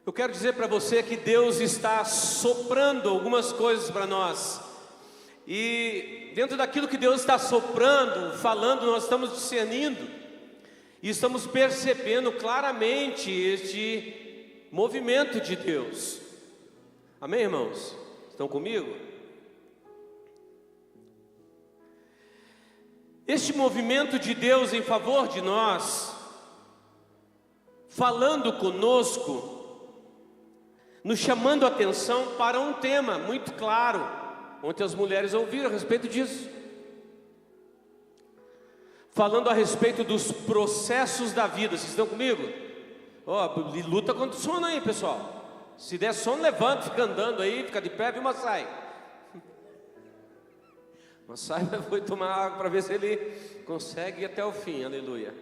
Eu quero dizer para você que Deus está soprando algumas coisas para nós. E dentro daquilo que Deus está soprando, falando, nós estamos discernindo. E estamos percebendo claramente este movimento de Deus. Amém, irmãos? Estão comigo? Este movimento de Deus em favor de nós, falando conosco, nos chamando a atenção para um tema muito claro. Ontem as mulheres ouviram a respeito disso. Falando a respeito dos processos da vida. Vocês estão comigo? Luta contra o sono aí, pessoal. Se der sono, levanta, fica andando aí, fica de pé, viu, Massai? Massai foi tomar água para ver se ele consegue ir até o fim, aleluia.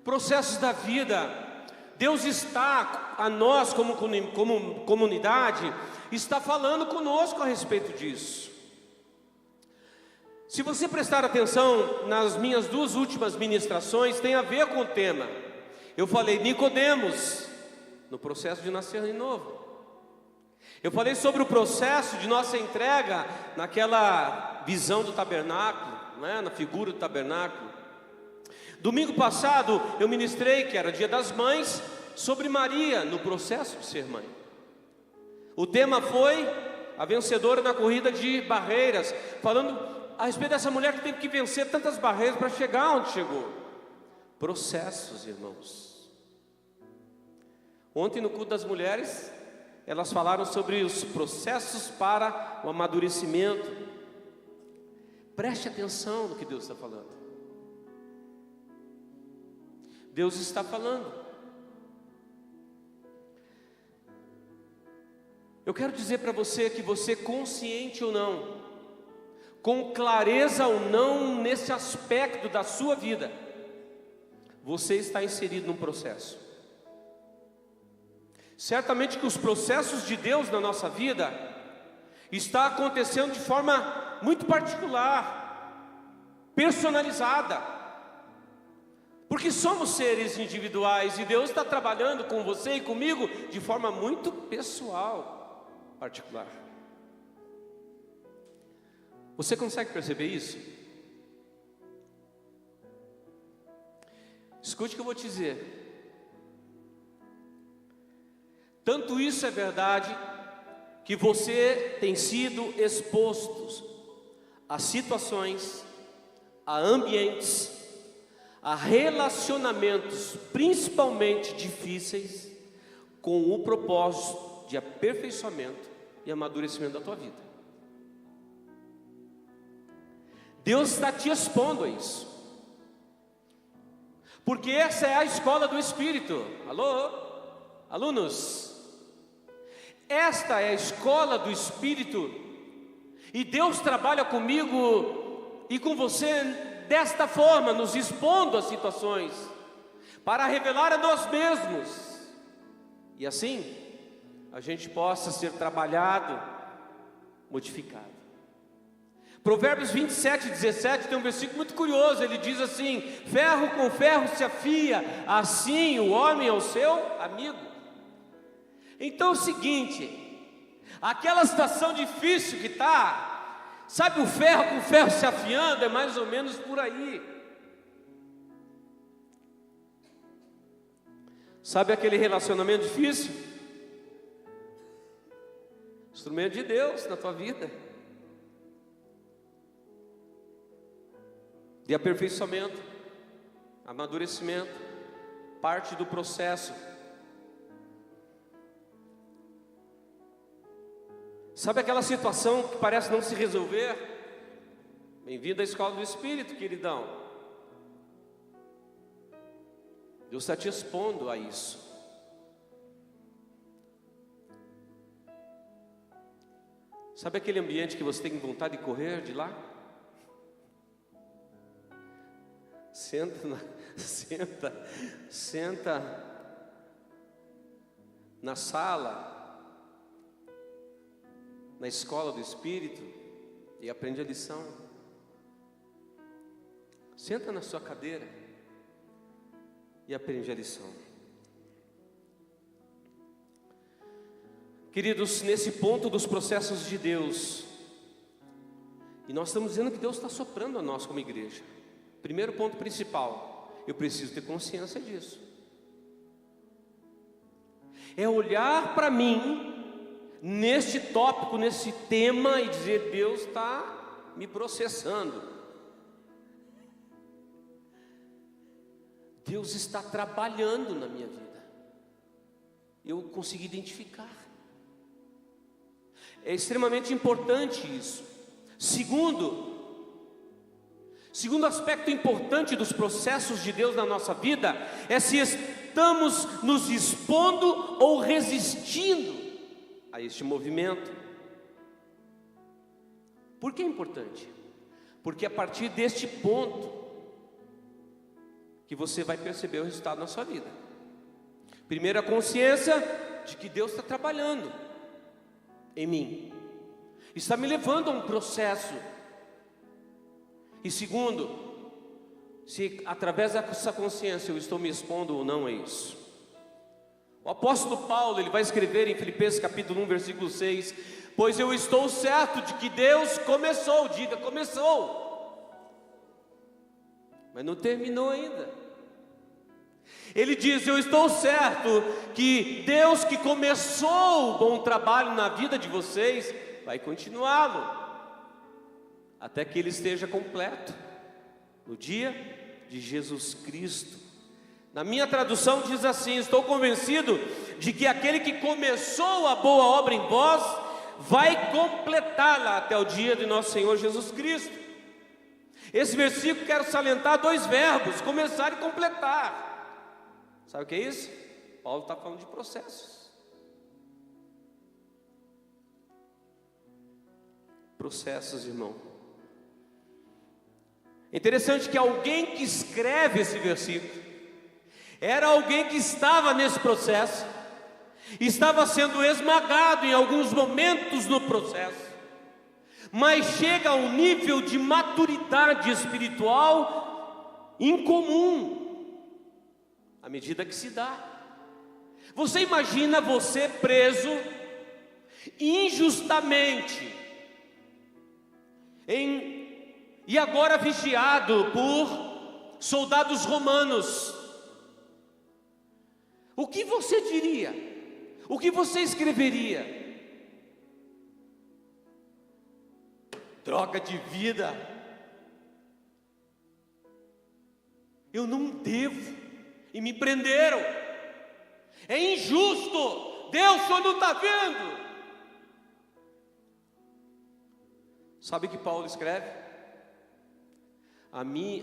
Processos da vida. Deus está, a nós como comunidade, está falando conosco a respeito disso. Se você prestar atenção nas minhas duas últimas ministrações, tem a ver com o tema. Eu falei Nicodemos, no processo de nascer de novo. Eu falei sobre o processo de nossa entrega naquela visão do tabernáculo, né, na figura do tabernáculo. Domingo passado eu ministrei, que era Dia das Mães, sobre Maria no processo de ser mãe. O tema foi a vencedora na corrida de barreiras, falando a respeito dessa mulher que teve que vencer tantas barreiras para chegar onde chegou. Processos, irmãos. Ontem no culto das mulheres, elas falaram sobre os processos para o amadurecimento. Preste atenção no que Deus está falando. Deus está falando. Eu quero dizer para você que você, consciente ou não, com clareza ou não nesse aspecto da sua vida, você está inserido num processo. Certamente que os processos de Deus na nossa vida está acontecendo de forma muito particular, personalizada. Porque somos seres individuais e Deus está trabalhando com você e comigo de forma muito pessoal, particular. Você consegue perceber isso? Escute o que eu vou te dizer. Tanto isso é verdade, que você tem sido exposto a situações, a ambientes, a relacionamentos principalmente difíceis, com o propósito de aperfeiçoamento e amadurecimento da tua vida. Deus está te expondo a isso, porque essa é a escola do Espírito. Alô, alunos? Esta é a escola do Espírito, e Deus trabalha comigo e com você desta forma, nos expondo a situações, para revelar a nós mesmos, e assim, a gente possa ser trabalhado, modificado. Provérbios 27:17 tem um versículo muito curioso, ele diz assim: ferro com ferro se afia, assim o homem é o seu amigo. Então é o seguinte, aquela situação difícil que está, sabe, o ferro com ferro se afiando, é mais ou menos por aí. Sabe aquele relacionamento difícil? Instrumento de Deus na tua vida, de aperfeiçoamento, amadurecimento, parte do processo. Sabe aquela situação que parece não se resolver? Bem-vindo à escola do Espírito, queridão. Deus está te expondo a isso. Sabe aquele ambiente que você tem vontade de correr de lá? Senta na sala, na escola do Espírito, e aprende a lição. Senta na sua cadeira e aprende a lição. Queridos, nesse ponto dos processos de Deus, e nós estamos dizendo que Deus está soprando a nós como igreja. Primeiro ponto principal, eu preciso ter consciência disso. É olhar para mim, neste tópico, nesse tema, e dizer: Deus está me processando. Deus está trabalhando na minha vida. Eu consegui identificar. É extremamente importante isso. Segundo aspecto importante dos processos de Deus na nossa vida é se estamos nos expondo ou resistindo a este movimento. Por que é importante? Porque é a partir deste ponto que você vai perceber o resultado na sua vida. Primeiro, a consciência de que Deus está trabalhando em mim, está me levando a um processo. E segundo, se através dessa consciência eu estou me expondo ou não a isso. O apóstolo Paulo, ele vai escrever em Filipenses capítulo 1, versículo 6: pois eu estou certo de que Deus começou, diga começou, mas não terminou ainda. Ele diz: eu estou certo que Deus que começou o bom trabalho na vida de vocês, vai continuá-lo, até que ele esteja completo, no dia de Jesus Cristo. Na minha tradução diz assim: estou convencido de que aquele que começou a boa obra em vós, vai completá-la até o dia de nosso Senhor Jesus Cristo. Esse versículo quero salientar dois verbos: começar e completar. Sabe o que é isso? Paulo está falando de processos. Processos, irmão. É interessante que alguém que escreve esse versículo era alguém que estava nesse processo, estava sendo esmagado em alguns momentos no processo, mas chega a um nível de maturidade espiritual incomum à medida que se dá. Você imagina você preso injustamente e agora vigiado por soldados romanos. O que você diria? O que você escreveria? Droga de vida, eu não devo, e me prenderam, é injusto, Deus só não está vendo. Sabe o que Paulo escreve?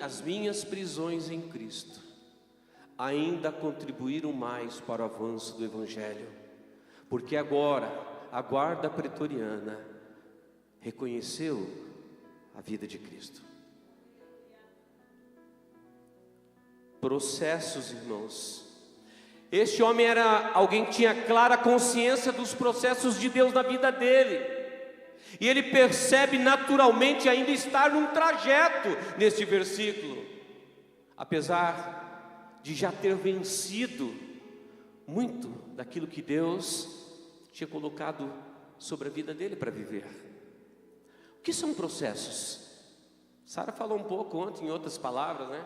As minhas prisões em Cristo ainda contribuíram mais para o avanço do Evangelho, porque agora a guarda pretoriana reconheceu a vida de Cristo. Processos, irmãos. Este homem era alguém que tinha clara consciência dos processos de Deus na vida dele, e ele percebe naturalmente ainda estar num trajeto neste versículo, apesar de já ter vencido muito daquilo que Deus tinha colocado sobre a vida dele para viver. O que são processos? Sara falou um pouco ontem, em outras palavras, né?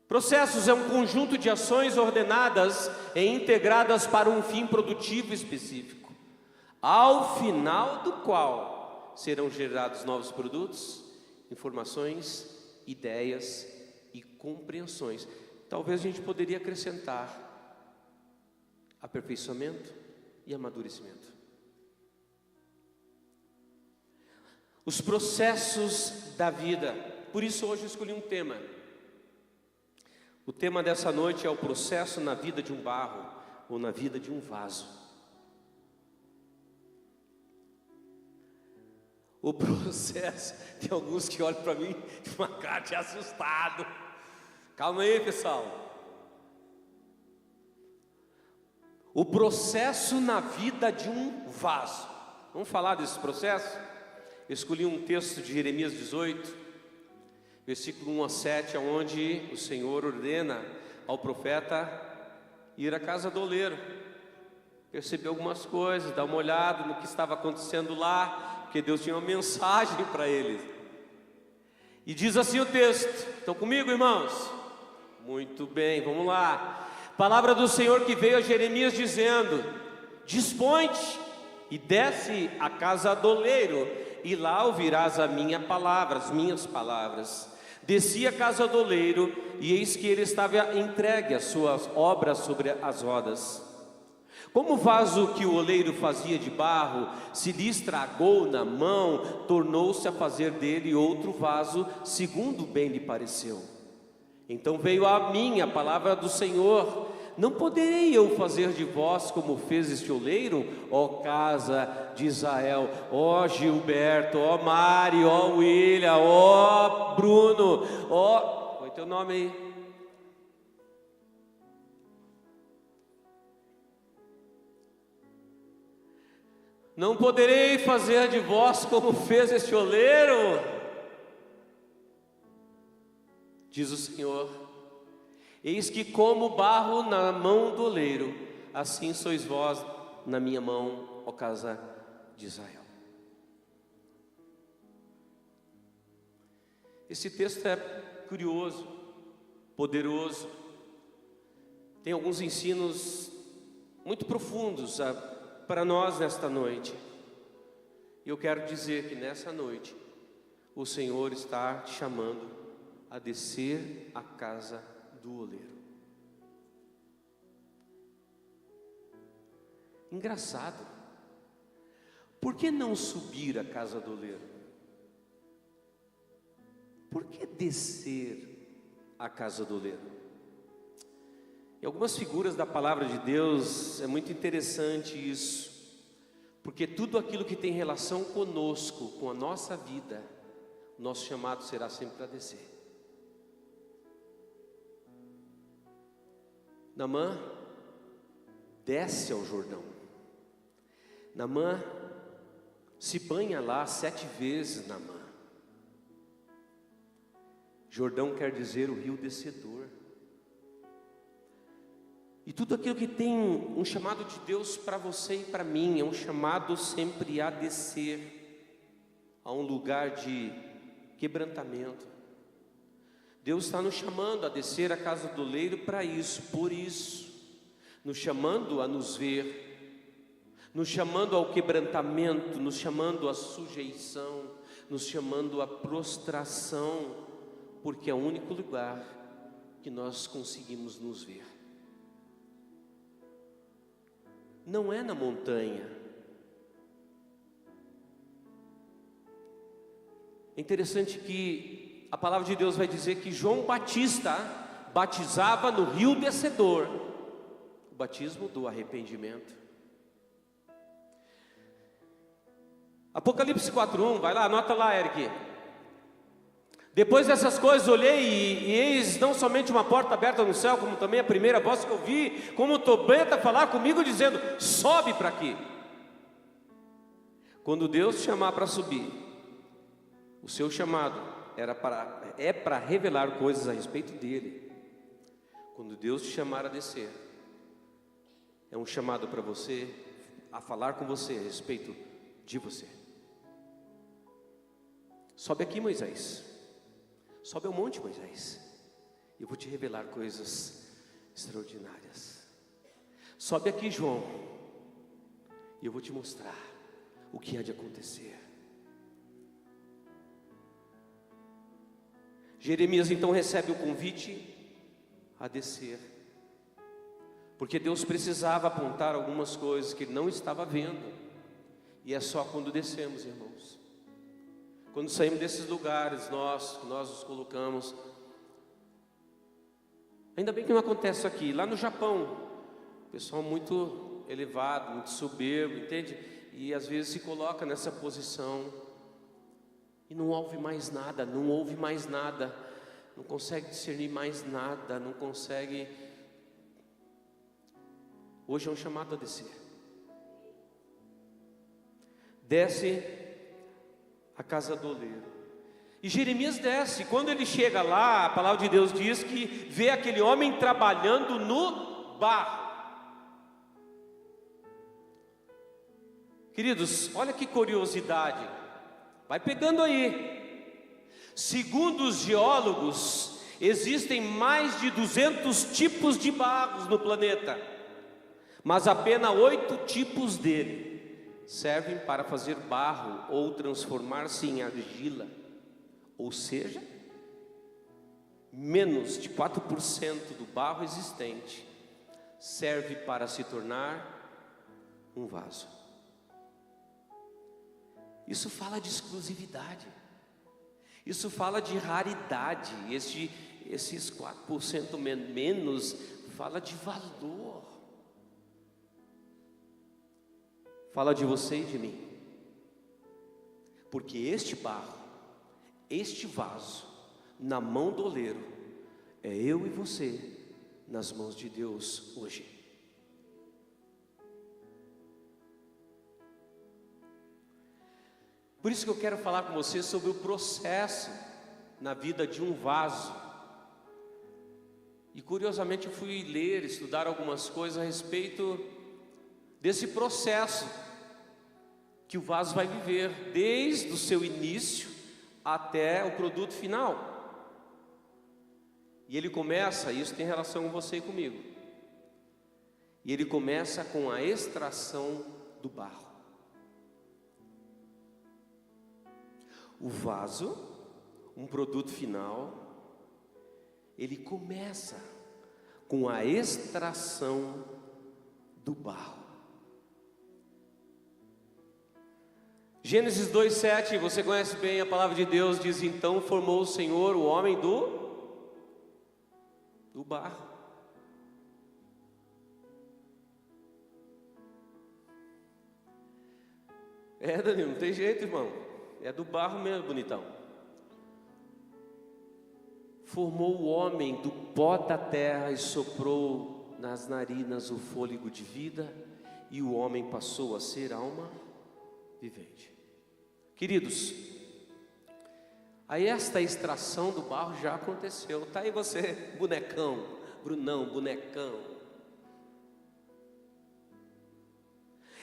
Processos é um conjunto de ações ordenadas e integradas para um fim produtivo específico, ao final do qual serão gerados novos produtos, informações, ideias e compreensões. Talvez a gente poderia acrescentar aperfeiçoamento e amadurecimento. Os processos da vida. Por isso hoje eu escolhi um tema. O tema dessa noite é o processo na vida de um barro ou na vida de um vaso. O processo, tem alguns que olham para mim com uma cara de assustado. Calma aí, pessoal. O processo na vida de um vaso. Vamos falar desse processo? Eu escolhi um texto de Jeremias 18, versículo 1 a 7, onde o Senhor ordena ao profeta ir à casa do oleiro, perceber algumas coisas, dar uma olhada no que estava acontecendo lá, porque Deus tinha uma mensagem para eles. E diz assim o texto, estão comigo, irmãos? Muito bem, vamos lá. Palavra do Senhor que veio a Jeremias dizendo: dispõe-te e desce à casa do oleiro, e lá ouvirás a minha palavra, as minhas palavras. Desci à casa do oleiro, e eis que ele estava entregue às suas obras sobre as rodas. Como o vaso que o oleiro fazia de barro se lhe estragou na mão, tornou-se a fazer dele outro vaso, segundo bem lhe pareceu. Então veio a mim a palavra do Senhor: não poderei eu fazer de vós como fez este oleiro, ó casa de Israel, ó Gilberto, ó Mari, ó William, ó Bruno, ó... Qual é teu nome aí? Não poderei fazer de vós como fez este oleiro, diz o Senhor. Eis que como barro na mão do oleiro, assim sois vós na minha mão, ó casa de Israel. Esse texto é curioso, poderoso, tem alguns ensinos muito profundos para nós nesta noite. E eu quero dizer que nessa noite o Senhor está te chamando a descer à casa do oleiro. Engraçado, por que não subir à casa do oleiro? Por que descer à casa do oleiro? Em algumas figuras da palavra de Deus é muito interessante isso, porque tudo aquilo que tem relação conosco, com a nossa vida, nosso chamado será sempre para descer. Naamã desce ao Jordão. Naamã se banha lá 7 vezes. Naamã. Jordão quer dizer o rio descedor. E tudo aquilo que tem um chamado de Deus para você e para mim, é um chamado sempre a descer a um lugar de quebrantamento. Deus está nos chamando a descer à casa do oleiro para isso, por isso, nos chamando a nos ver, nos chamando ao quebrantamento, nos chamando à sujeição, nos chamando à prostração, porque é o único lugar que nós conseguimos nos ver. Não é na montanha. É interessante que a palavra de Deus vai dizer que João Batista batizava no rio descedor, o batismo do arrependimento. Apocalipse 4:1, vai lá, anota lá, Eric. Depois dessas coisas olhei e eis não somente uma porta aberta no céu, como também a primeira voz que eu vi, como trombeta falar comigo dizendo: sobe para aqui. Quando Deus te chamar para subir, o seu chamado é para revelar coisas a respeito dele. Quando Deus te chamar a descer, é um chamado para você, a falar com você a respeito de você. Sobe aqui, Moisés. Sobe ao monte, Moisés, e eu vou te revelar coisas extraordinárias. Sobe aqui, João, e eu vou te mostrar o que há de acontecer. Jeremias então recebe o convite a descer, porque Deus precisava apontar algumas coisas que ele não estava vendo, e é só quando descemos, irmãos. Quando saímos desses lugares, nós nos colocamos. Ainda bem que não acontece isso aqui. Lá no Japão, pessoal muito elevado, muito soberbo, entende? E às vezes se coloca nessa posição e não ouve mais nada, não consegue discernir mais nada, não consegue. Hoje é um chamado a descer. Desce a casa do oleiro. E Jeremias desce. Quando ele chega lá, a palavra de Deus diz que vê aquele homem trabalhando no barro. Queridos, olha que curiosidade. Vai pegando aí. Segundo os geólogos, existem mais de 200 tipos de barros no planeta, mas apenas 8 tipos dele servem para fazer barro ou transformar-se em argila. Ou seja, menos de 4% do barro existente serve para se tornar um vaso. Isso fala de exclusividade, isso fala de raridade. Esses 4% menos fala de valor, fala de você e de mim, porque este barro, este vaso, na mão do oleiro, é eu e você nas mãos de Deus hoje. Por isso que eu quero falar com você sobre o processo na vida de um vaso. E curiosamente eu fui ler, estudar algumas coisas a respeito desse processo que o vaso vai viver, desde o seu início até o produto final. E ele começa, isso tem relação com você e comigo, e ele começa com a extração do barro. O vaso, um produto final, ele começa com a extração do barro. Gênesis 2:7, você conhece bem a palavra de Deus, diz: então formou o Senhor o homem do barro. Danilo, não tem jeito, irmão. É do barro mesmo, bonitão. Formou o homem do pó da terra e soprou nas narinas o fôlego de vida, e o homem passou a ser alma vivente. Queridos, aí esta extração do barro já aconteceu. Está aí você, bonecão, Brunão, bonecão.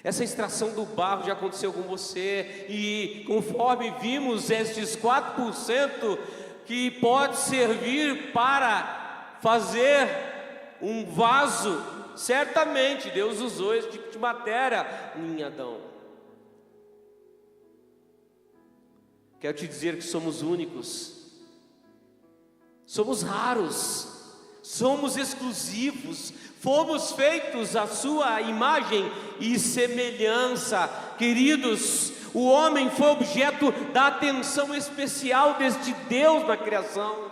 Essa extração do barro já aconteceu com você, e conforme vimos, estes 4% que pode servir para fazer um vaso, certamente Deus usou esse tipo de matéria em Adão. Quero te dizer que somos únicos, somos raros, somos exclusivos, fomos feitos à sua imagem e semelhança. Queridos, o homem foi objeto da atenção especial deste Deus na criação,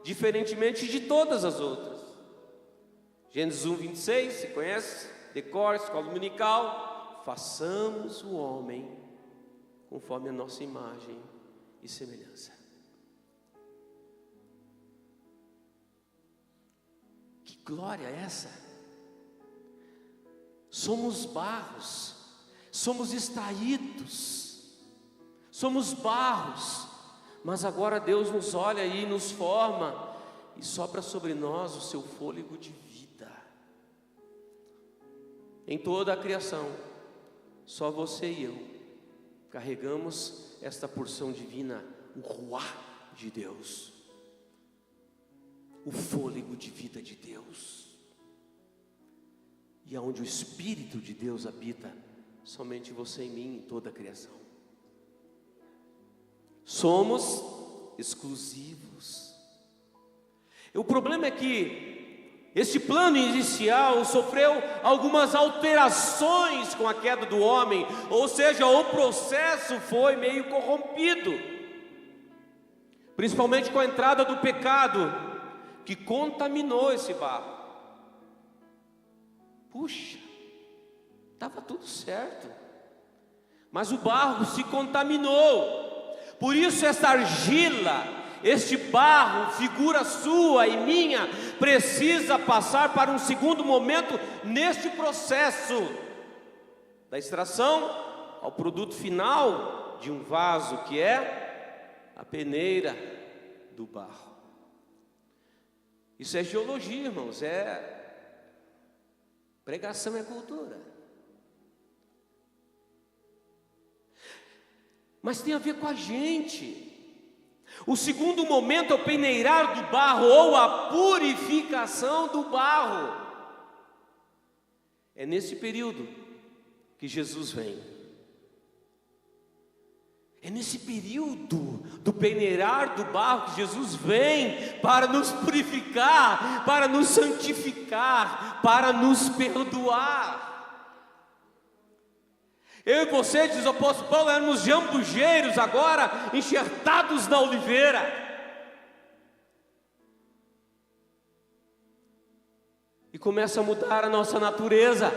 diferentemente de todas as outras. Gênesis 1:26, você conhece? Decora, escola dominical. Façamos o homem conforme a nossa imagem e semelhança. Que glória é essa? Somos barros, somos extraídos, somos barros, mas agora Deus nos olha e nos forma e sopra sobre nós o seu fôlego de vida. Em toda a criação, só você e eu carregamos esta porção divina, o ruá de Deus, o fôlego de vida de Deus. E aonde o Espírito de Deus habita, somente você e mim, em toda a criação. Somos exclusivos. O problema é que este plano inicial sofreu algumas alterações com a queda do homem, ou seja, o processo foi meio corrompido, principalmente com a entrada do pecado, que contaminou esse barro. Puxa, estava tudo certo, mas o barro se contaminou. Por isso esta argila, este barro, figura sua e minha, precisa passar para um segundo momento neste processo da extração ao produto final de um vaso, que é a peneira do barro. Isso é geologia, irmãos, pregação é cultura. Mas tem a ver com a gente. O segundo momento é o peneirar do barro, ou a purificação do barro. É nesse período que Jesus vem. É nesse período do peneirar do barro que Jesus vem para nos purificar, para nos santificar, para nos perdoar. Eu e você, diz o apóstolo Paulo, éramos jambujeiros, agora enxertados na oliveira. E começa a mudar a nossa natureza,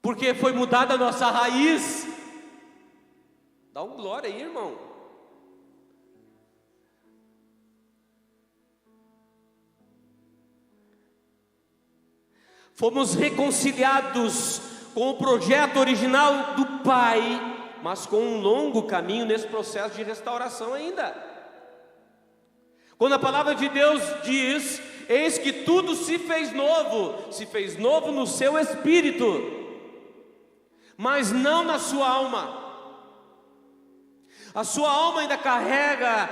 porque foi mudada a nossa raiz. Dá um glória aí, irmão. Fomos reconciliados com o projeto original do Pai, mas com um longo caminho nesse processo de restauração ainda. Quando a palavra de Deus diz: eis que tudo se fez novo no seu espírito, mas não na sua alma. A sua alma ainda carrega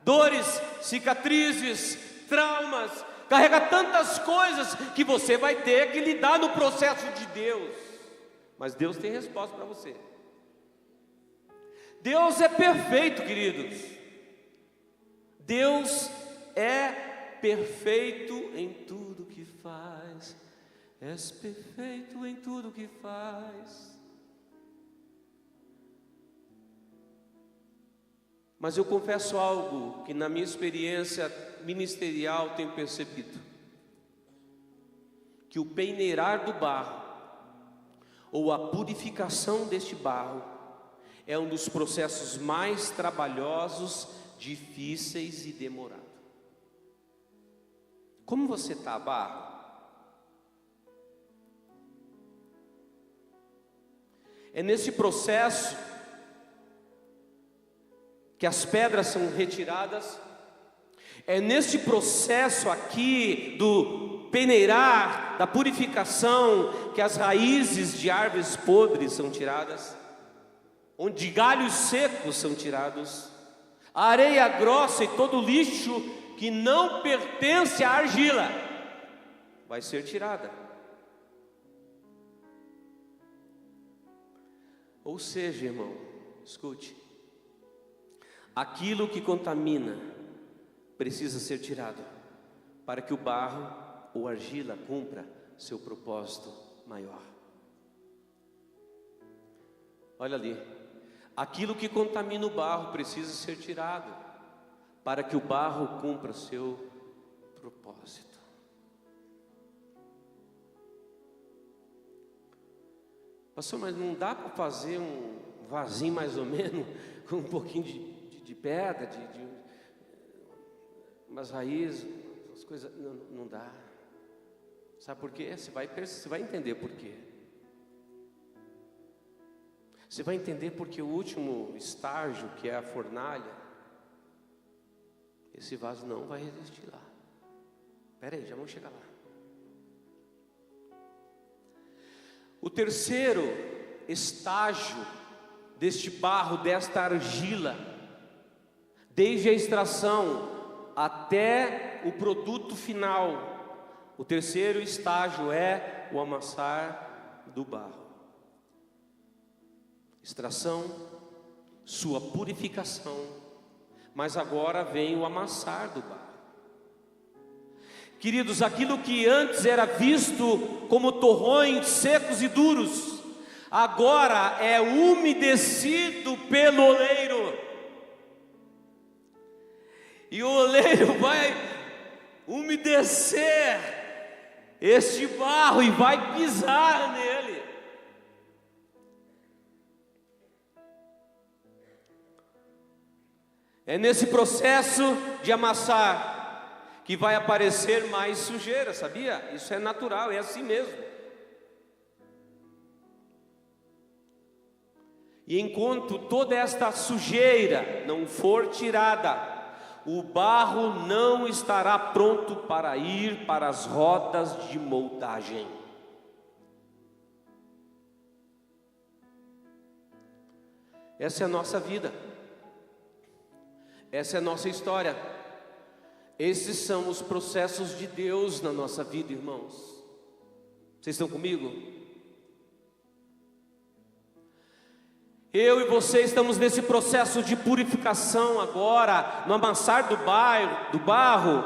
dores, cicatrizes, traumas, carrega tantas coisas que você vai ter que lidar no processo de Deus. Mas Deus tem resposta para você. Deus é perfeito, queridos. Deus é perfeito em tudo que faz. És perfeito em tudo que faz. Mas eu confesso algo que na minha experiência ministerial tenho percebido: que o peneirar do barro, ou a purificação deste barro, é um dos processos mais trabalhosos, difíceis e demorados. Como você está, barro? É nesse processo que as pedras são retiradas. É nesse processo aqui do peneirar, da purificação, que as raízes de árvores podres são tiradas, onde galhos secos são tirados, a areia grossa e todo o lixo que não pertence à argila vai ser tirada. Ou seja, irmão, escute, aquilo que contamina precisa ser tirado, para que o barro ou argila cumpra seu propósito maior. Olha ali, aquilo que contamina o barro precisa ser tirado, para que o barro cumpra seu propósito. Pastor, mas não dá para fazer um vasinho mais ou menos, com um pouquinho de pedra, de umas raízes, as coisas, não dá. Sabe por quê? Você vai entender por quê. Você vai entender porque o último estágio, que é a fornalha, esse vaso não vai resistir lá. Espera aí, já vamos chegar lá. O terceiro estágio deste barro, desta argila, desde a extração até o produto final, o terceiro estágio é o amassar do barro. Extração, sua purificação, mas agora vem o amassar do barro. Queridos, aquilo que antes era visto como torrões secos e duros, agora é umedecido pelo oleiro. E o oleiro vai umedecer este barro e vai pisar nele. É nesse processo de amassar que vai aparecer mais sujeira, sabia? Isso é natural, é assim mesmo. E enquanto toda esta sujeira não for tirada, o barro não estará pronto para ir para as rodas de moldagem. Essa é a nossa vida, essa é a nossa história, esses são os processos de Deus na nossa vida, irmãos. Vocês estão comigo? Eu e você estamos nesse processo de purificação agora, no amassar do barro,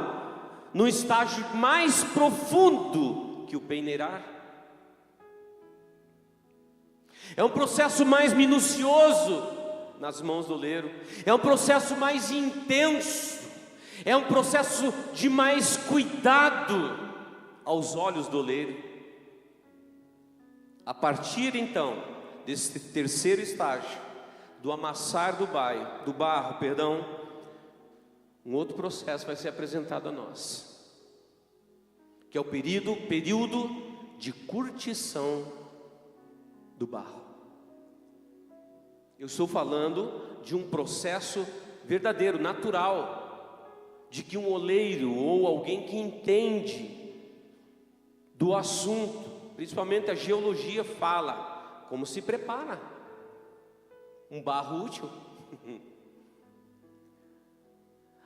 no estágio mais profundo que o peneirar. É um processo mais minucioso nas mãos do oleiro, é um processo mais intenso, é um processo de mais cuidado aos olhos do oleiro. A partir então desse terceiro estágio, do amassar do barro, um outro processo vai ser apresentado a nós, que é o período de curtição do barro. Eu estou falando de um processo verdadeiro, natural, de que um oleiro ou alguém que entende do assunto, principalmente a geologia, fala como se prepara um barro útil.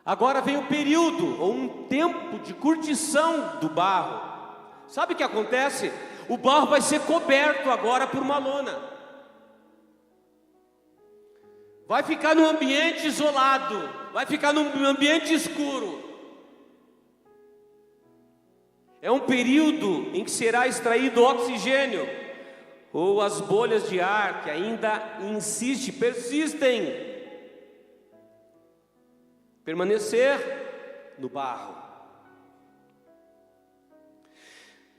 Agora vem o período, ou um tempo de curtição do barro. Sabe o que acontece? O barro vai ser coberto agora por uma lona. Vai ficar num ambiente isolado, vai ficar num ambiente escuro. É um período em que será extraído oxigênio, ou as bolhas de ar que ainda persistem, permanecer no barro.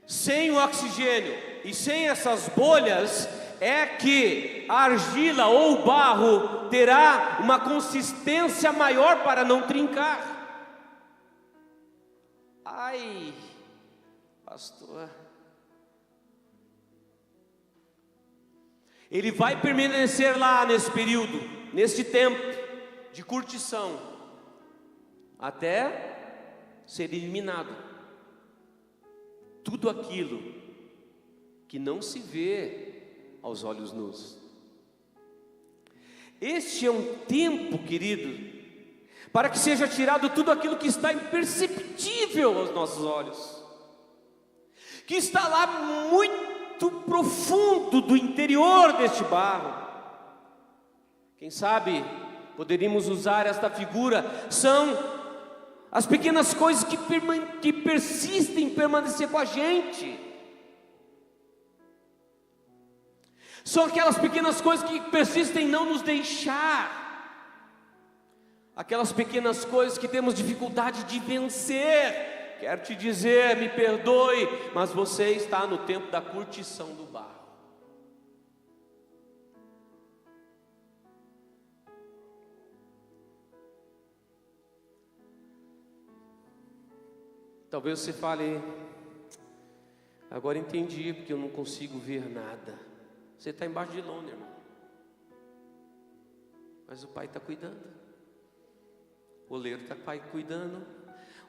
Sem o oxigênio e sem essas bolhas, é que a argila ou o barro terá uma consistência maior para não trincar. Ai, pastor, ele vai permanecer lá nesse período, nesse tempo de curtição, até ser eliminado tudo aquilo que não se vê aos olhos nus. Este é um tempo, querido, para que seja tirado tudo aquilo que está imperceptível aos nossos olhos, que está lá muito profundo do interior deste barro. Quem sabe poderíamos usar esta figura, são as pequenas coisas que persistem em permanecer com a gente. São aquelas pequenas coisas que persistem em não nos deixar, aquelas pequenas coisas que temos dificuldade de vencer. Quero te dizer, me perdoe, mas você está no tempo da curtição do barro. Talvez você fale, agora entendi, porque eu não consigo ver nada. Você está embaixo de lona, irmão, mas o Pai está cuidando, o oleiro está cuidando,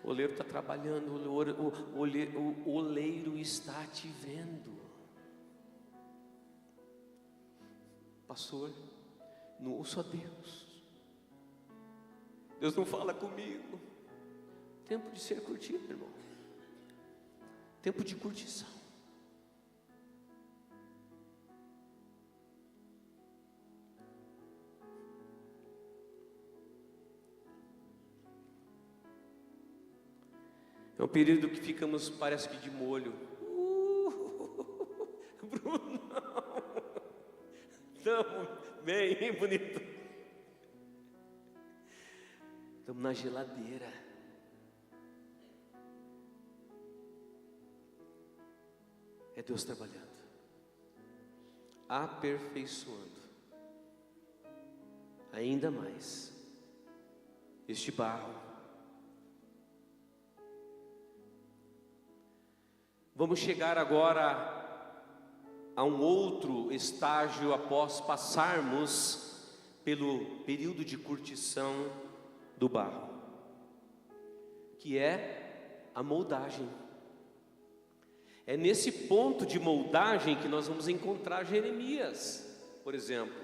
o oleiro está trabalhando, o oleiro está te vendo. Pastor, não ouço a Deus, Deus não fala comigo. Tempo de ser curtido, irmão, tempo de curtição. É um período que ficamos, parece que de molho. Bruno, estamos bem bonito. Estamos na geladeira. É Deus trabalhando, aperfeiçoando ainda mais este barro. Vamos chegar agora a um outro estágio após passarmos pelo período de curtição do barro, que é a moldagem. É nesse ponto de moldagem que nós vamos encontrar Jeremias, por exemplo.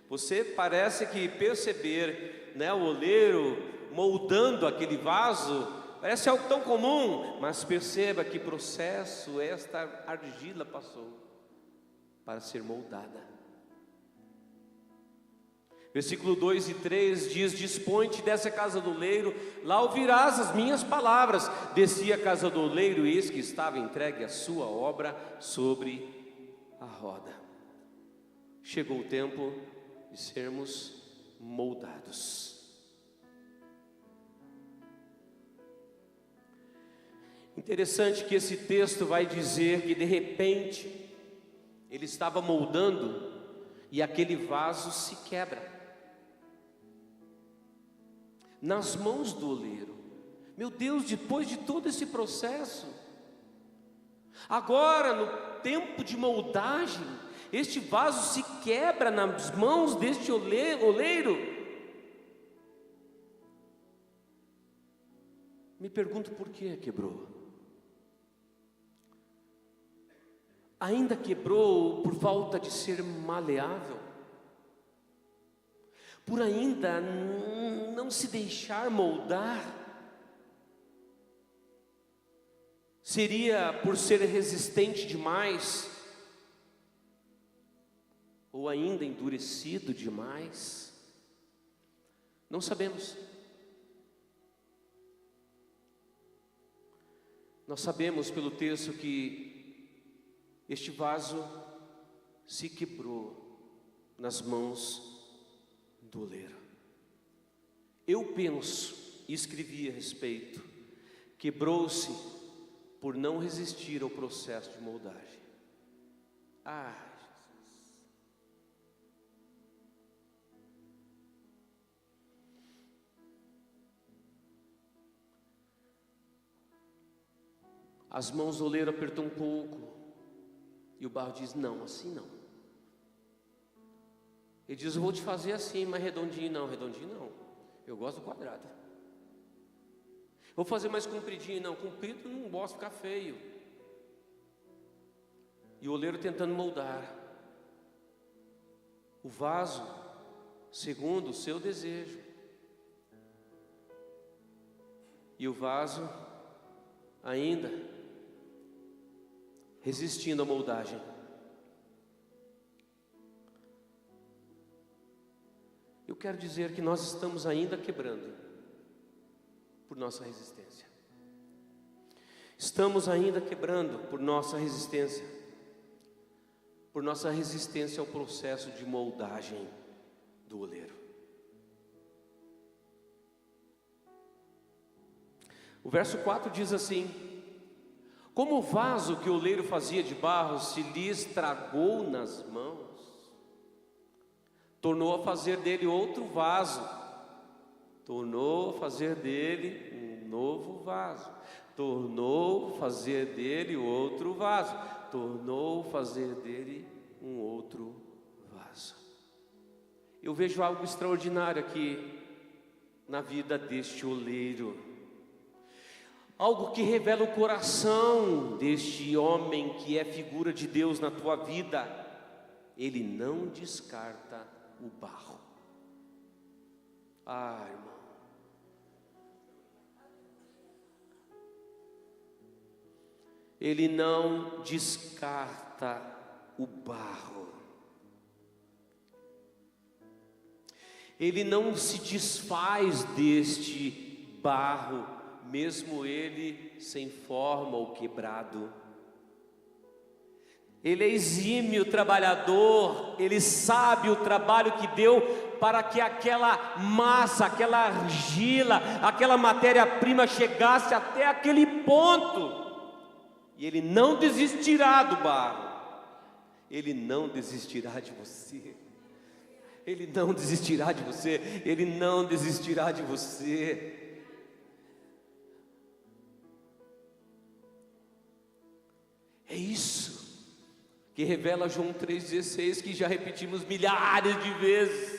Você parece que perceber, né, o oleiro moldando aquele vaso, parece algo tão comum, mas perceba que processo esta argila passou para ser moldada. Versículo 2 e 3 diz: dispõe-te, desce a casa do oleiro, lá ouvirás as minhas palavras. Desci a casa do oleiro, e eis que estava entregue a sua obra sobre a roda. Chegou o tempo de sermos moldados. Interessante que esse texto vai dizer que de repente ele estava moldando e aquele vaso se quebra nas mãos do oleiro. Meu Deus, depois de todo esse processo, agora no tempo de moldagem, este vaso se quebra nas mãos deste oleiro. Me pergunto por que quebrou. Ainda quebrou por falta de ser maleável, por ainda não se deixar moldar? Seria por ser resistente demais? Ou ainda endurecido demais? Não sabemos. Nós sabemos pelo texto que este vaso se quebrou nas mãos do oleiro. Eu penso e escrevi a respeito: quebrou-se por não resistir ao processo de moldagem. Jesus. As mãos do oleiro apertam um pouco, e o barro diz: não, assim não. Ele diz: eu vou te fazer assim, mas redondinho não, eu gosto do quadrado. Vou fazer mais compridinho, não, comprido não gosto, ficar feio. E o oleiro tentando moldar o vaso segundo o seu desejo. E o vaso ainda resistindo à moldagem. Eu quero dizer que nós estamos ainda quebrando por nossa resistência. Estamos ainda quebrando por nossa resistência ao processo de moldagem do oleiro. O verso 4 diz assim: como o vaso que o oleiro fazia de barro se lhe estragou nas mãos, tornou a fazer dele outro vaso, tornou a fazer dele um novo vaso, tornou a fazer dele outro vaso, tornou a fazer dele um outro vaso. Eu vejo algo extraordinário aqui na vida deste oleiro. Algo que revela o coração deste homem que é figura de Deus na tua vida. Ele não descarta o barro. Irmão. Ele não descarta o barro. Ele não se desfaz deste barro, mesmo ele sem forma ou quebrado. Ele é exímio trabalhador, ele sabe o trabalho que deu para que aquela massa, aquela argila, aquela matéria-prima chegasse até aquele ponto. E ele não desistirá do barro, ele não desistirá de você. Ele não desistirá de você, ele não desistirá de você. É isso que revela João 3,16, que já repetimos milhares de vezes.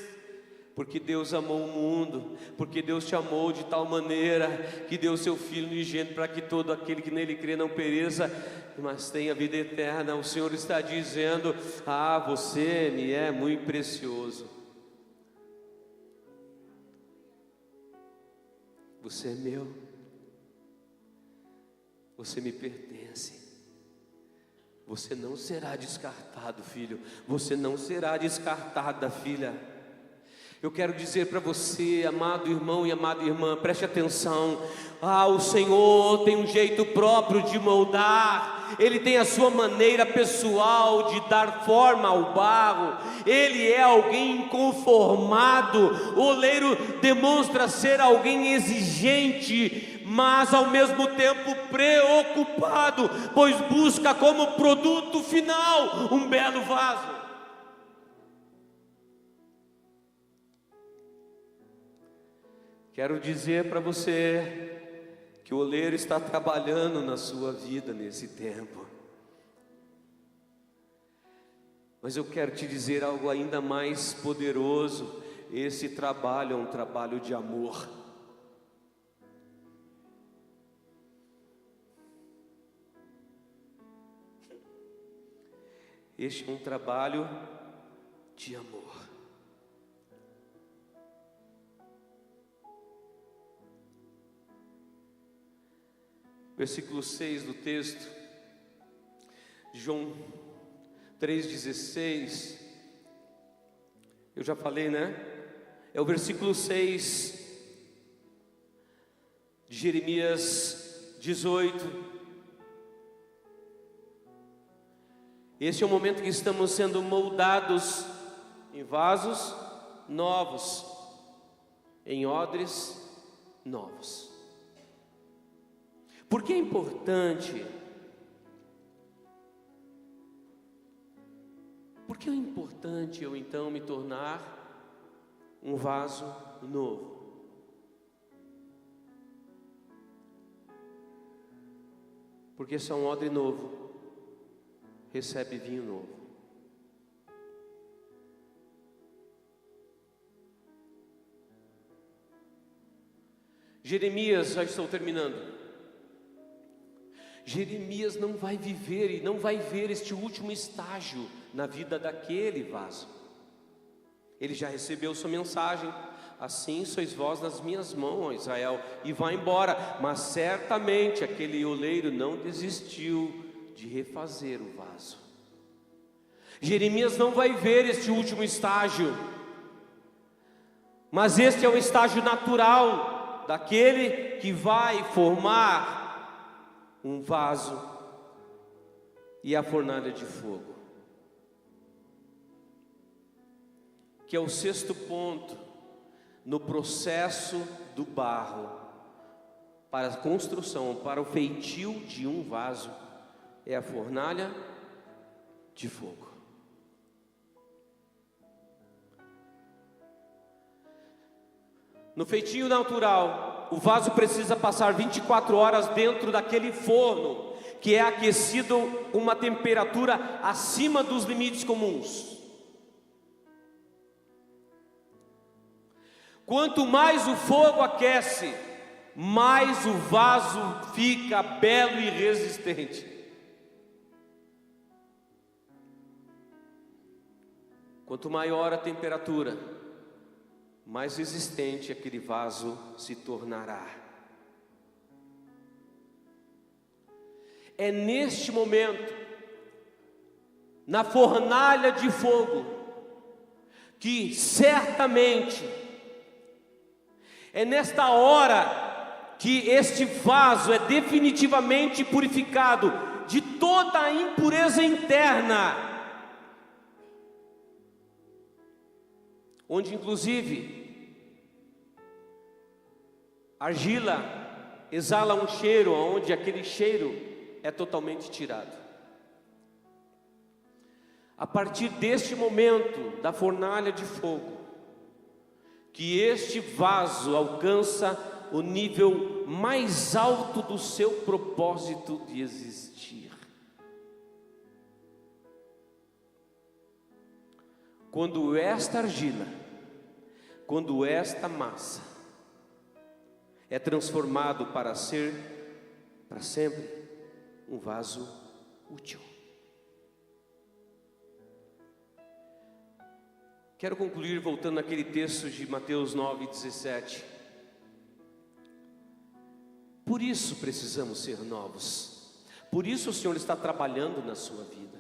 Porque Deus amou o mundo, porque Deus te amou de tal maneira que deu seu Filho unigênito para que todo aquele que nele crê não pereça, mas tenha vida eterna. O Senhor está dizendo: você me é muito precioso, você é meu, você me pertence. Você não será descartado, filho, você não será descartada, filha. Eu quero dizer para você, amado irmão e amada irmã, preste atenção. O Senhor tem um jeito próprio de moldar, Ele tem a sua maneira pessoal de dar forma ao barro. Ele é alguém inconformado. O oleiro demonstra ser alguém exigente, mas ao mesmo tempo preocupado, pois busca como produto final um belo vaso. Quero dizer para você que o oleiro está trabalhando na sua vida nesse tempo. Mas eu quero te dizer algo ainda mais poderoso. Esse trabalho é um trabalho de amor. Este é um trabalho de amor. Versículo 6 do texto de João 3,16, eu já falei, né? É o versículo 6 de Jeremias 18. Este é o momento que estamos sendo moldados em vasos novos, em odres novos. Por que é importante? Por que é importante eu então me tornar um vaso novo? Porque só um odre novo recebe vinho novo. Jeremias, já estou terminando. Jeremias não vai viver e não vai ver este último estágio na vida daquele vaso. Ele já recebeu sua mensagem: assim sois vós nas minhas mãos, ó Israel, e vai embora. Mas certamente aquele oleiro não desistiu de refazer o vaso. Jeremias não vai ver este último estágio, mas este é o estágio natural daquele que vai formar um vaso e a fornalha de fogo, que é o sexto ponto no processo do barro para a construção, para o feitio de um vaso, é a fornalha de fogo. No feitio natural, o vaso precisa passar 24 horas dentro daquele forno, que é aquecido com uma temperatura acima dos limites comuns. Quanto mais o fogo aquece, mais o vaso fica belo e resistente. Quanto maior a temperatura, mais resistente aquele vaso se tornará. É neste momento, na fornalha de fogo, que certamente é nesta hora que este vaso é definitivamente purificado de toda a impureza interna, onde inclusive argila exala um cheiro, onde aquele cheiro é totalmente tirado. A partir deste momento da fornalha de fogo, que este vaso alcança o nível mais alto do seu propósito de existir. quando esta argila, quando esta massa é transformado para ser, para sempre, um vaso útil. Quero concluir voltando naquele texto de Mateus 9:17. Por isso precisamos ser novos. Por isso o Senhor está trabalhando na sua vida.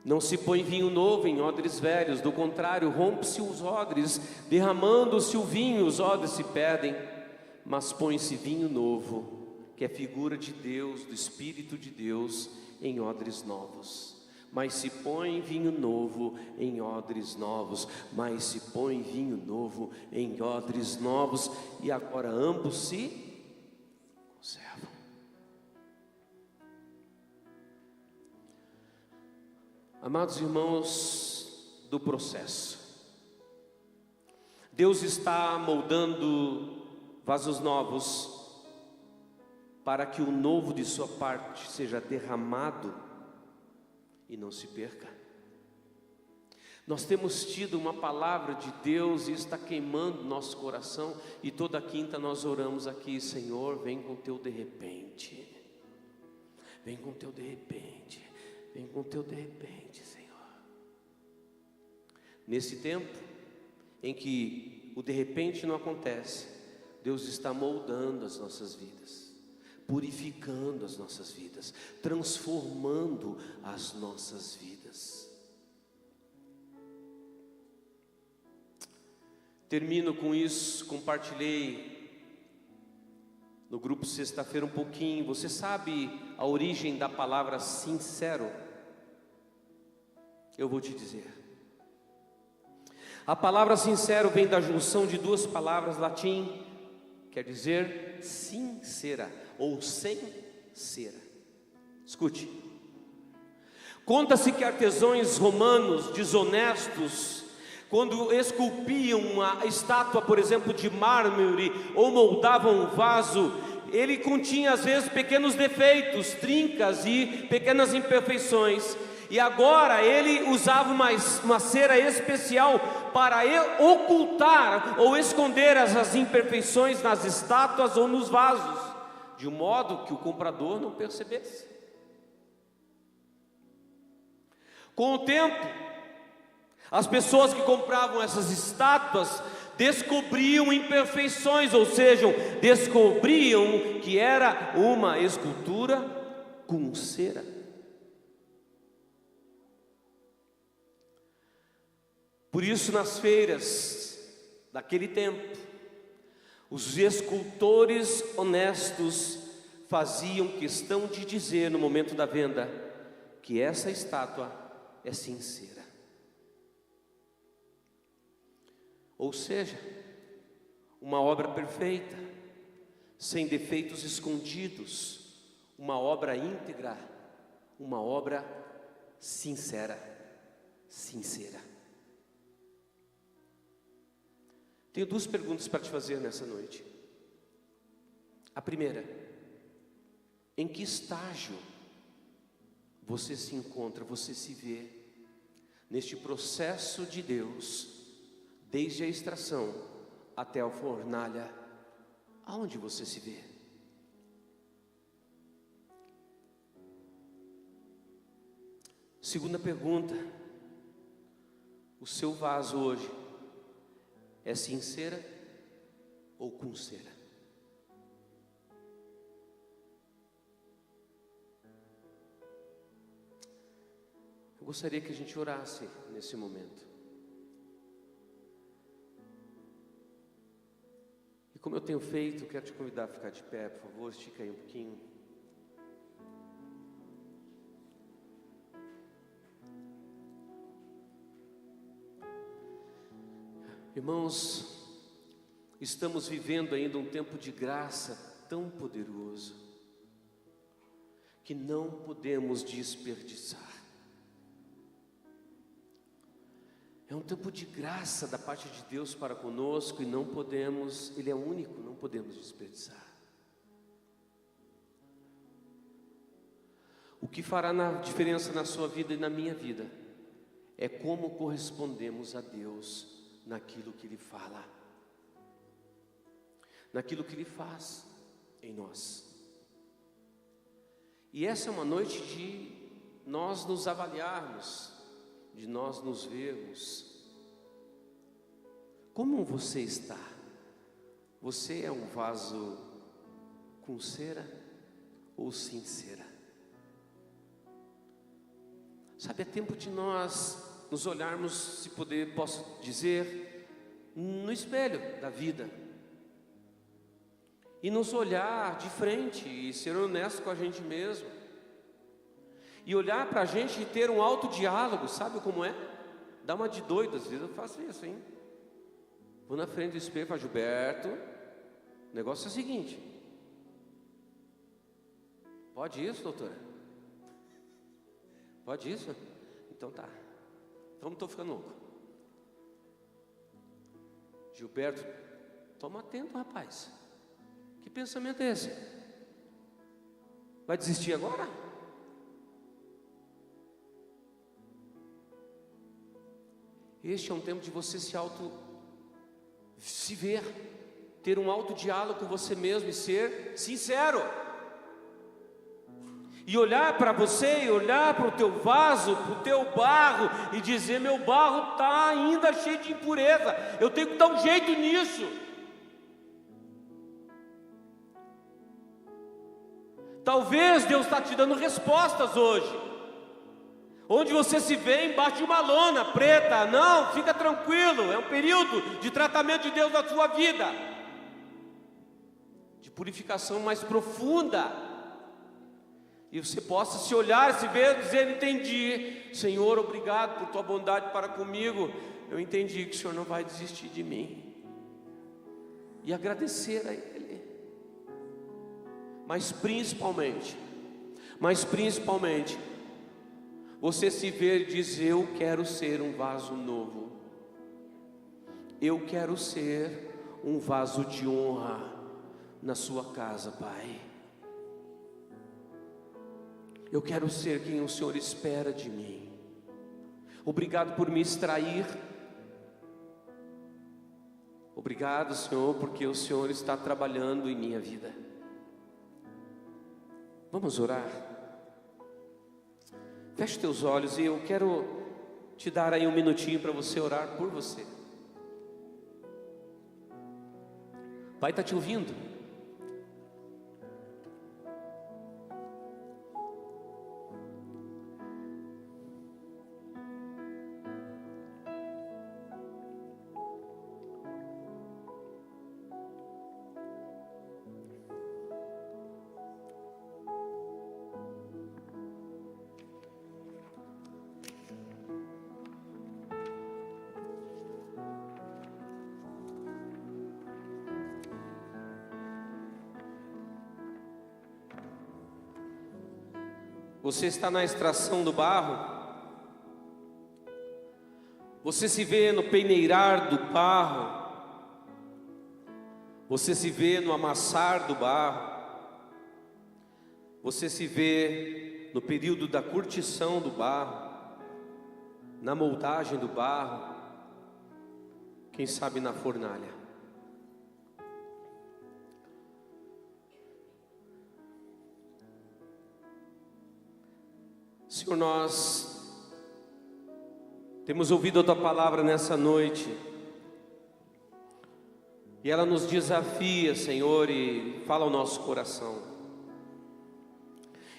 Não se põe vinho novo em odres velhos, do contrário, rompe-se os odres, derramando-se o vinho, os odres se perdem, mas põe-se vinho novo, que é figura de Deus, do Espírito de Deus, em odres novos. Mas se põe vinho novo em odres novos, mas se põe vinho novo em odres novos, e agora ambos se conservam. Amados irmãos do processo, Deus está moldando vasos novos para que o novo de sua parte seja derramado e não se perca. Nós temos tido uma palavra de Deus e está queimando nosso coração, e toda quinta nós oramos aqui: Senhor, vem com teu de repente, vem com teu de repente, vem com teu de repente, Senhor. Nesse tempo em que o de repente não acontece, Deus está moldando as nossas vidas, purificando as nossas vidas, transformando as nossas vidas. Termino com isso. Compartilhei no grupo sexta-feira um pouquinho. Você sabe a origem da palavra sincero? Eu vou te dizer. A palavra sincero vem da junção de duas palavras latim, quer dizer sincera ou sem cera. Escute. Conta-se que artesãos romanos desonestos, quando esculpiam uma estátua, por exemplo, de mármore, ou moldavam um vaso, ele continha às vezes pequenos defeitos, trincas e pequenas imperfeições. E agora ele usava uma cera especial para ocultar ou esconder as imperfeições nas estátuas ou nos vasos, de um modo que o comprador não percebesse. Com o tempo, as pessoas que compravam essas estátuas descobriam imperfeições, ou seja, descobriam que era uma escultura com cera. Por isso, nas feiras daquele tempo, os escultores honestos faziam questão de dizer no momento da venda que essa estátua é sincera. Ou seja, uma obra perfeita, sem defeitos escondidos, uma obra íntegra, uma obra sincera. Tenho duas perguntas para te fazer nessa noite. A primeira: em que estágio você se encontra, você se vê neste processo de Deus, desde a extração até a fornalha? Aonde você se vê? Segunda pergunta: o seu vaso hoje é sincera ou com cera? Eu gostaria que a gente orasse nesse momento. E como eu tenho feito, quero te convidar a ficar de pé, por favor, estica aí um pouquinho. Irmãos, estamos vivendo ainda um tempo de graça tão poderoso, que não podemos desperdiçar. É um tempo de graça da parte de Deus para conosco, e não podemos, Ele é único, não podemos desperdiçar. O O que fará diferença na sua vida e na minha vida é como correspondemos a Deus naquilo que Ele fala, naquilo que Ele faz em nós. E essa é uma noite de nós nos avaliarmos, de nós nos vermos. Como você está? Você é um vaso com cera ou sem cera? Sabe, é tempo de nós nos olharmos, se puder, posso dizer, no espelho da vida. E nos olhar de frente e ser honesto com a gente mesmo. E olhar para a gente e ter um autodiálogo, sabe como é? Dá uma de doido, às vezes eu faço isso, hein? Vou na frente do espelho e falo: Gilberto, o negócio é o seguinte. Pode isso, doutora? Pode isso? Então tá. Então não estou ficando louco. Gilberto, toma atento, rapaz. Que pensamento é esse? Vai desistir agora? Este é um tempo de você se ver, ter um autodiálogo com você mesmo e ser sincero. E olhar para você, e olhar para o teu vaso, para o teu barro, e dizer: meu barro está ainda cheio de impureza, eu tenho que dar um jeito nisso. Talvez Deus está te dando respostas hoje, onde você se vê embaixo de uma lona preta. Não, fica tranquilo, é um período de tratamento de Deus na sua vida, de purificação mais profunda. E você possa se olhar, se ver, dizer: entendi, Senhor, obrigado por tua bondade para comigo. Eu entendi que o Senhor não vai desistir de mim. E agradecer a Ele. Mas principalmente, você se ver e dizer: eu quero ser um vaso novo. Eu quero ser um vaso de honra na sua casa, Pai. Eu quero ser quem o Senhor espera de mim. Obrigado por me extrair. Obrigado, Senhor, porque o Senhor está trabalhando em minha vida. Vamos orar? Feche teus olhos e eu quero te dar aí um minutinho para você orar por você. O Pai está te ouvindo. Você está na extração do barro, você se vê no peneirar do barro, você se vê no amassar do barro, você se vê no período da curtição do barro, na moldagem do barro, quem sabe na fornalha. Senhor, nós temos ouvido a Tua palavra nessa noite, e ela nos desafia, Senhor, e fala ao nosso coração,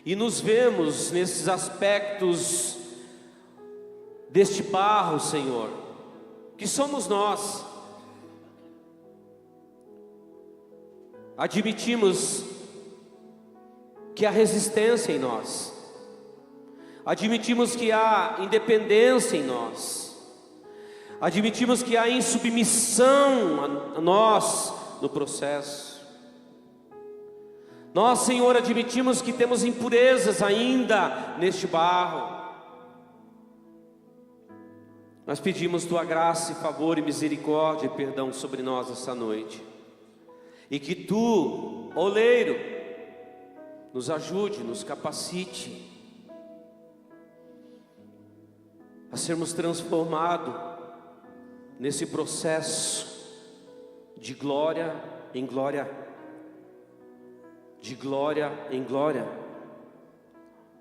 e nos vemos nesses aspectos deste barro, Senhor, que somos nós. Admitimos que há resistência em nós, admitimos que há independência em nós, admitimos que há insubmissão a nós no processo. Nós, Senhor, admitimos que temos impurezas ainda neste barro. Nós pedimos Tua graça, favor e misericórdia e perdão sobre nós essa noite, e que Tu, oleiro, nos ajude, nos capacite a sermos transformados nesse processo de glória em glória, de glória em glória,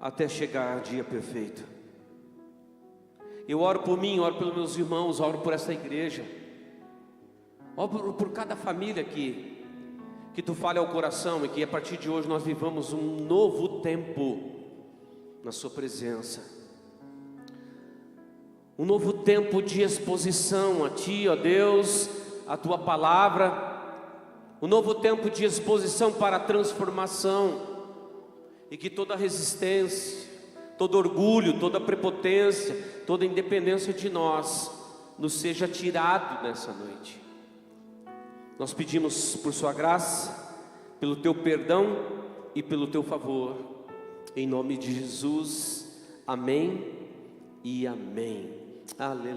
até chegar ao dia perfeito. Eu oro por mim, oro pelos meus irmãos, oro por essa igreja, oro por cada família aqui, que tu fale ao coração e que a partir de hoje nós vivamos um novo tempo na sua presença, um novo tempo de exposição a ti, ó Deus, a tua palavra, um novo tempo de exposição para a transformação, e que toda resistência, todo orgulho, toda prepotência, toda independência de nós nos seja tirado nessa noite. Nós pedimos por sua graça, pelo teu perdão e pelo teu favor, em nome de Jesus, amém e amém. Aleluia.